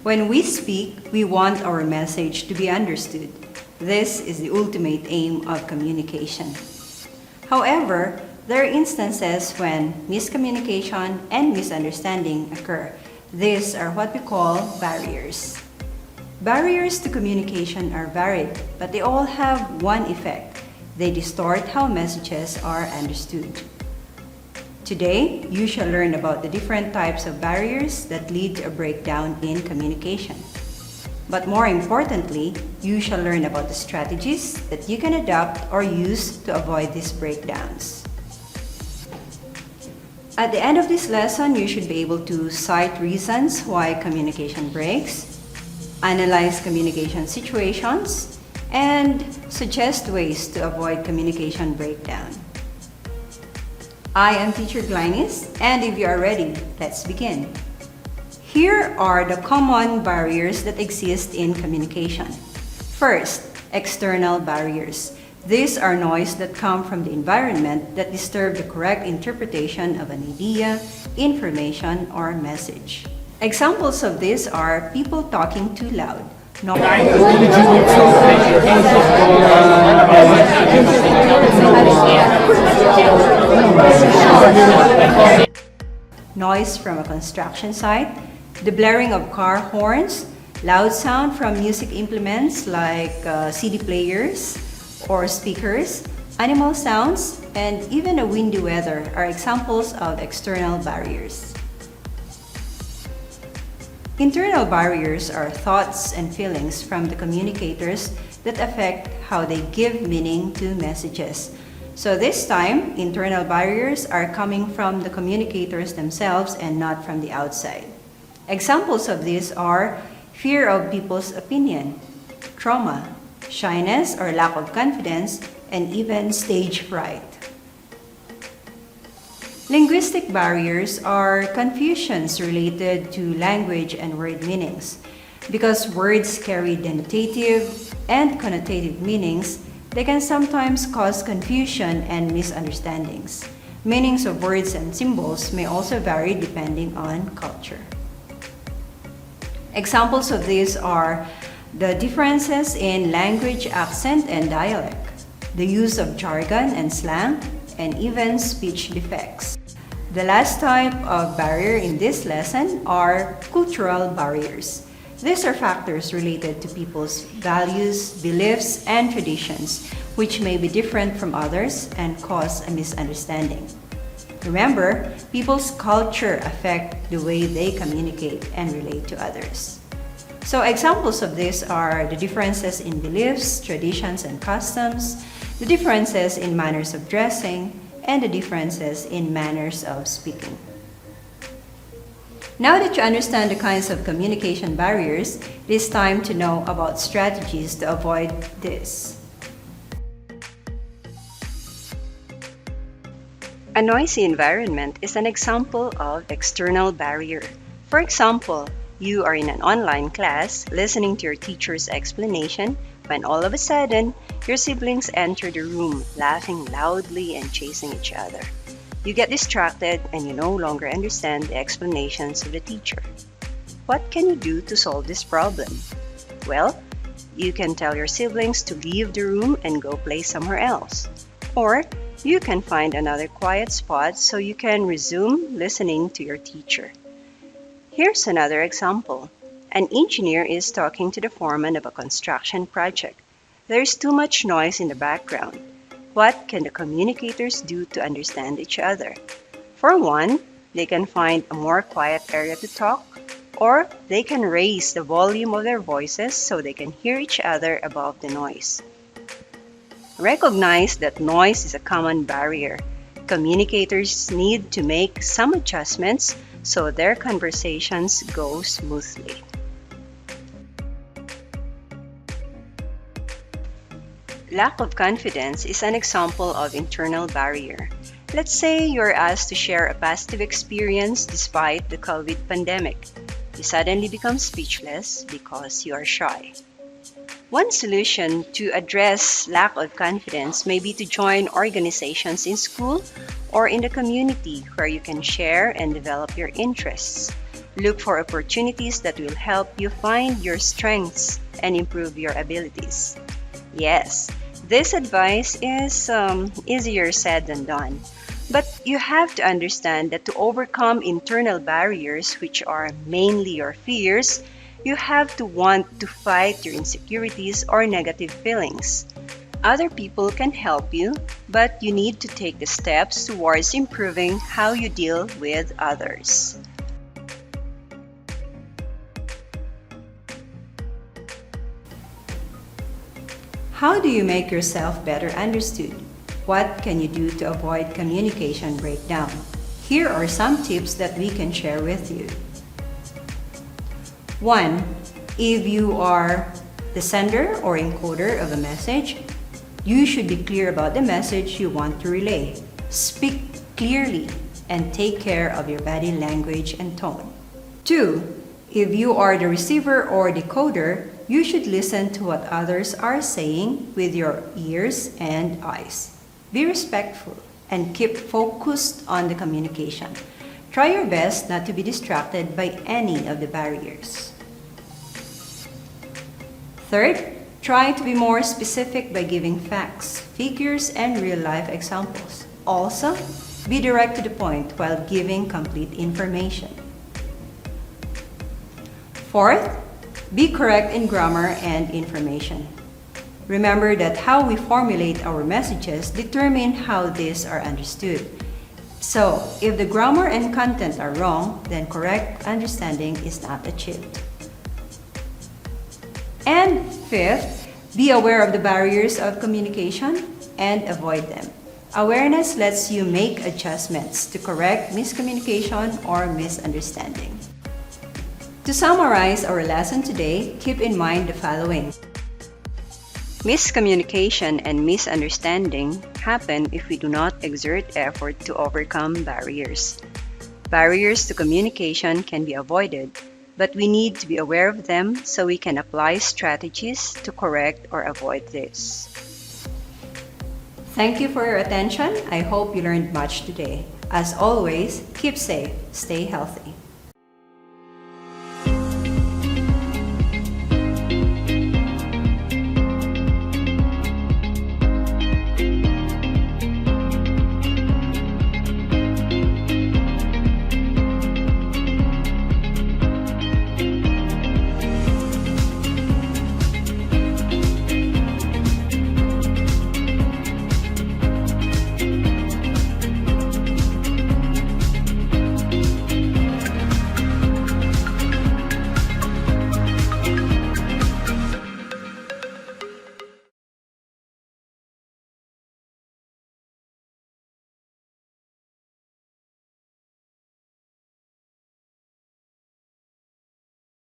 When we speak, we want our message to be understood. This is the ultimate aim of communication. However, there are instances when miscommunication and misunderstanding occur. These are what we call barriers. Barriers to communication are varied, but they all have one effect. They distort how messages are understood. Today, you shall learn about the different types of barriers that lead to a breakdown in communication. But more importantly, you shall learn about the strategies that you can adopt or use to avoid these breakdowns. At the end of this lesson, you should be able to cite reasons why communication breaks, analyze communication situations, and suggest ways to avoid communication breakdown. I am Teacher Glynnis, and if you are ready, let's begin. Here are the common barriers that exist in communication. First, external barriers. These are noise that come from the environment that disturb the correct interpretation of an idea, information, or message. Examples of this are people talking too loud, noise from a construction site, the blaring of car horns, loud sound from music implements like CD players or speakers, animal sounds, and even a windy weather are examples of external barriers. Internal barriers are thoughts and feelings from the communicators that affect how they give meaning to messages. So this time, internal barriers are coming from the communicators themselves and not from the outside. Examples of these are fear of people's opinion, trauma, shyness or lack of confidence, and even stage fright. Linguistic barriers are confusions related to language and word meanings. Because words carry denotative and connotative meanings, they can sometimes cause confusion and misunderstandings. Meanings of words and symbols may also vary depending on culture. Examples of these are the differences in language, accent, and dialect, the use of jargon and slang, and even speech defects. The last type of barrier in this lesson are cultural barriers. These are factors related to people's values, beliefs, and traditions, which may be different from others and cause a misunderstanding. Remember, people's culture affect the way they communicate and relate to others. So examples of this are the differences in beliefs, traditions, and customs, the differences in manners of dressing, and the differences in manners of speaking. Now that you understand the kinds of communication barriers, it is time to know about strategies to avoid this. A noisy environment is an example of external barrier. For example, you are in an online class listening to your teacher's explanation when all of a sudden, your siblings enter the room laughing loudly and chasing each other. You get distracted and you no longer understand the explanations of the teacher. What can you do to solve this problem? Well, you can tell your siblings to leave the room and go play somewhere else. Or you can find another quiet spot so you can resume listening to your teacher. Here's another example. An engineer is talking to the foreman of a construction project. There is too much noise in the background. What can the communicators do to understand each other? For one, they can find a more quiet area to talk, or they can raise the volume of their voices so they can hear each other above the noise. Recognize that noise is a common barrier. Communicators need to make some adjustments so their conversations go smoothly. Lack of confidence is an example of internal barrier. Let's say you're asked to share a positive experience despite the COVID pandemic. You suddenly become speechless because you are shy. One solution to address lack of confidence may be to join organizations in school or in the community where you can share and develop your interests. Look for opportunities that will help you find your strengths and improve your abilities. Yes, this advice is easier said than done. But you have to understand that to overcome internal barriers, which are mainly your fears, you have to want to fight your insecurities or negative feelings. Other people can help you, but you need to take the steps towards improving how you deal with others. How do you make yourself better understood? What can you do to avoid communication breakdown? Here are some tips that we can share with you. 1. If you are the sender or encoder of a message, you should be clear about the message you want to relay. Speak clearly and take care of your body language and tone. 2. If you are the receiver or decoder, you should listen to what others are saying with your ears and eyes. Be respectful and keep focused on the communication. Try your best not to be distracted by any of the barriers. Third, try to be more specific by giving facts, figures, and real-life examples. Also, be direct to the point while giving complete information. Fourth, be correct in grammar and information. Remember that how we formulate our messages determine how these are understood. So, if the grammar and content are wrong, then correct understanding is not achieved. And fifth, be aware of the barriers of communication and avoid them. Awareness lets you make adjustments to correct miscommunication or misunderstanding. To summarize our lesson today, keep in mind the following. Miscommunication and misunderstanding happen if we do not exert effort to overcome barriers. Barriers to communication can be avoided, but we need to be aware of them so we can apply strategies to correct or avoid this. Thank you for your attention. I hope you learned much today. As always, keep safe, stay healthy.